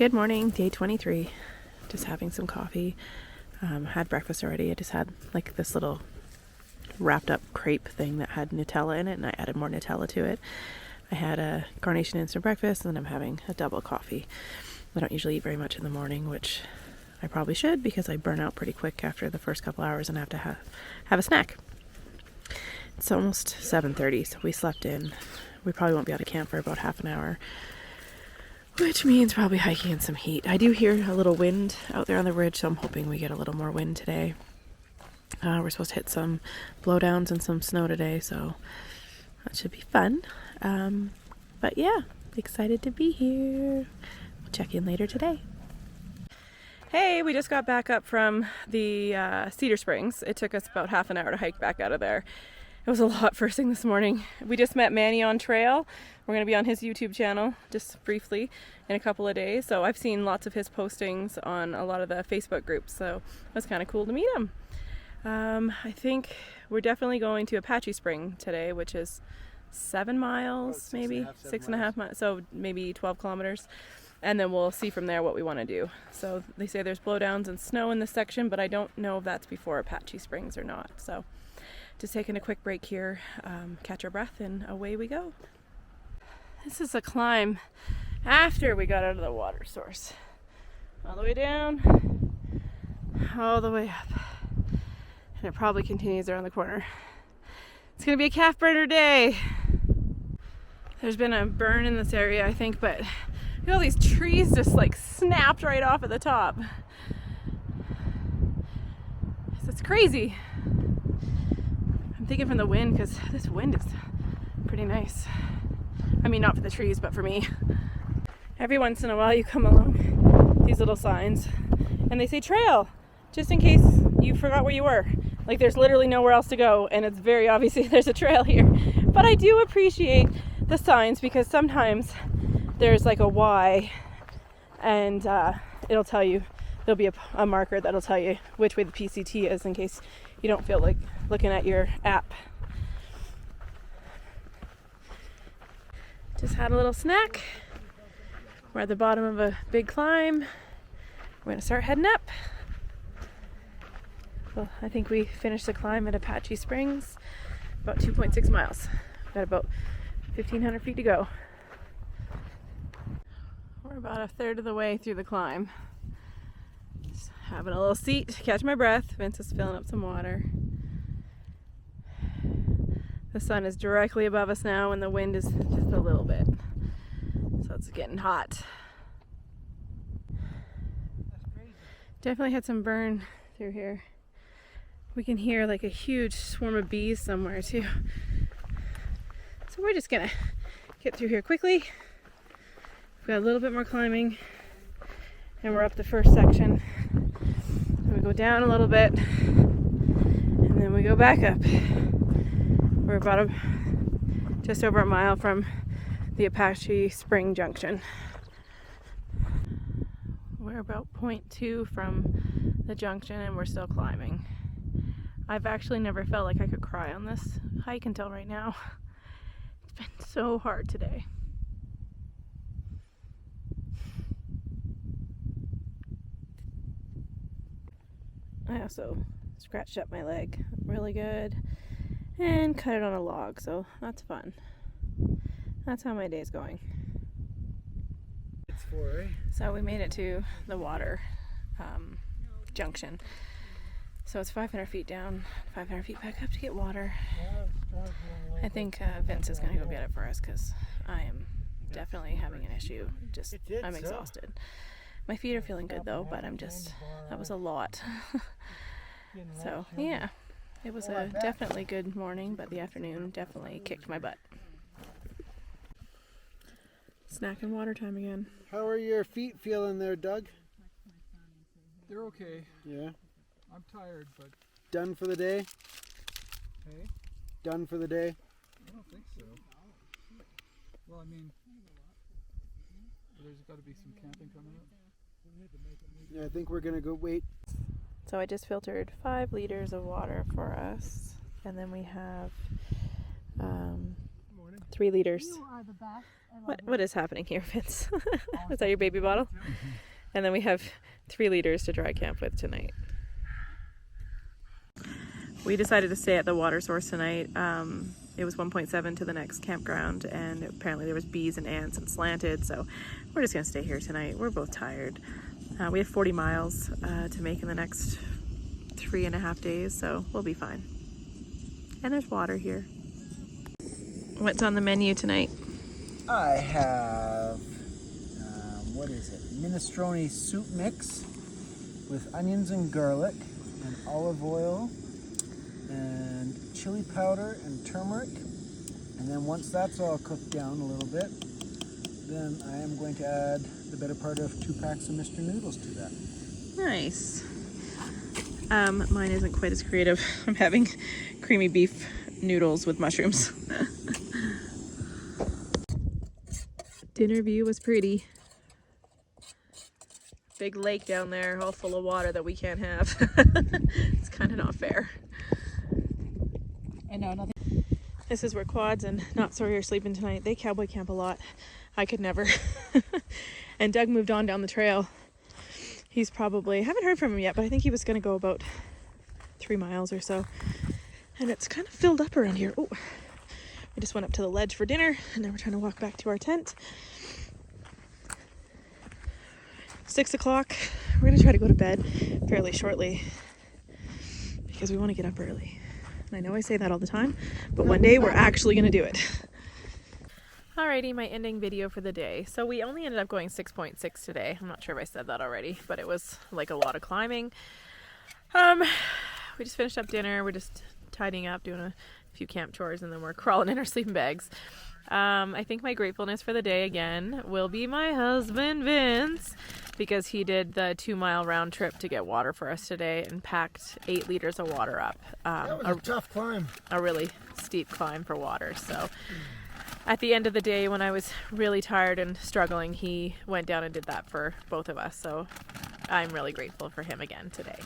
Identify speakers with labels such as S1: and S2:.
S1: Good morning, day 23. Just having some coffee. Had breakfast already. I just had like this little wrapped up crepe thing that had Nutella in it, and I added more Nutella to it. I had a carnation instant breakfast, and then I'm having a double coffee. I don't usually eat very much in the morning, which I probably should because I burn out pretty quick after the first couple hours and have to have a snack. It's almost 7:30, so we slept in. We probably won't be out of camp for about half an hour, which means probably hiking in some heat. I do hear a little wind out there on the ridge, so I'm hoping we get a little more wind today. We're supposed to hit some blowdowns and some snow today, so that should be fun. But yeah, excited to be here. We'll check in later today. Hey, we just got back up from the Cedar Springs. It took us about half an hour to hike back out of there. It was a lot first thing this morning. We just met Manny on trail. We're going to be on his YouTube channel just briefly in a couple of days. So I've seen lots of his postings on a lot of the Facebook groups. So it was kind of cool to meet him. I think we're definitely going to Apache Spring today, which is 7 miles, maybe 6.5 miles. So maybe 12 kilometers. And then we'll see from there what we want to do. So they say there's blowdowns and snow in this section, but I don't know if that's before Apache Springs or not. So just taking a quick break here, catch our breath, and away we go. This is a climb after we got out of the water source. All the way down, all the way up. And it probably continues around the corner. It's gonna be a calf burner day. There's been a burn in this area, I think, but look at all these trees just like snapped right off at the top. It's crazy. I'm thinking from the wind, because this wind is pretty nice. I mean, not for the trees, but for me. Every once in a while you come along these little signs and they say trail, just in case you forgot where you were. Like there's literally nowhere else to go, and it's very obviously there's a trail here. But I do appreciate the signs, because sometimes there's like a Y, and it'll tell you, there'll be a marker that'll tell you which way the PCT is, in case you don't feel like looking at your app. Just had a little snack. We're at the bottom of a big climb. We're gonna start heading up. Well, I think we finished the climb at Apache Springs, about 2.6 miles. We've got about 1,500 feet to go. We're about a third of the way through the climb. Just having a little seat to catch my breath. Vince is filling up some water. The sun is directly above us now, and the wind is just a little bit. So it's getting hot. Definitely had some burn through here. We can hear like a huge swarm of bees somewhere too. So we're just gonna get through here quickly. We've got a little bit more climbing, and we're up the first section. And we go down a little bit, and then we go back up. We're about just over a mile from the Apache Spring Junction. We're about 0.2 from the junction, and we're still climbing. I've actually never felt like I could cry on this hike until right now. It's been so hard today. I also scratched up my leg really good and cut it on a log, so that's fun. That's how my day's going.
S2: It's 4, eh?
S1: So we made it to the water junction. So it's 500 feet down, 500 feet back up to get water. I think Vince is going to go get it for us, because I am definitely having an issue. Just, I'm exhausted. My feet are feeling good though, but that was a lot. So yeah, it was a definitely good morning, but the afternoon definitely kicked my butt. Snack and water time again.
S2: How are your feet feeling there, Doug?
S3: They're okay.
S2: Yeah.
S3: I'm tired, but...
S2: Done for the day?
S3: Hey?
S2: Done for the day?
S3: I don't think so. Well, I mean, there's got to be some camping coming up.
S2: Yeah, I think we're going to go wait.
S1: So I just filtered 5 liters of water for us, and then we have 3 liters.
S4: You are the best. I love
S1: What is happening here, Vince? Is that your baby bottle? And then we have 3 liters to dry camp with tonight. We decided to stay at the water source tonight. It was 1.7 to the next campground, and apparently there was bees and ants and slanted, so we're just gonna stay here tonight. We're both tired. We have 40 miles to make in the next 3.5 days, so we'll be fine. And there's water here. What's on the menu tonight?
S2: I have, what is it? Minestrone soup mix with onions and garlic and olive oil and chili powder and turmeric. And then once that's all cooked down a little bit, then I am going to add the better part of 2 packs of Mr. Noodles to that.
S1: Nice. Mine isn't quite as creative. I'm having creamy beef noodles with mushrooms. Dinner view was pretty. Big lake down there, all full of water that we can't have. It's kind of not fair.
S4: I know, nothing.
S1: This is where Quads and Not Sorry are sleeping tonight. They cowboy camp a lot. I could never. And Doug moved on down the trail. He's probably, haven't heard from him yet, but I think he was going to go about 3 miles or so. And it's kind of filled up around here. Oh, we just went up to the ledge for dinner, and now we're trying to walk back to our tent. 6 o'clock. We're going to try to go to bed fairly shortly because we want to get up early. And I know I say that all the time, but one day we're actually going to do it. Alrighty, my ending video for the day. So we only ended up going 6.6 today. I'm not sure if I said that already, but it was like a lot of climbing. We just finished up dinner. We're just tidying up, doing a few camp chores, and then we're crawling in our sleeping bags. I think my gratefulness for the day again will be my husband Vince, because he did the 2-mile round trip to get water for us today and packed 8 liters of water up.
S2: That was a tough climb.
S1: A really steep climb for water. So at the end of the day, when I was really tired and struggling, he went down and did that for both of us. So I'm really grateful for him again today.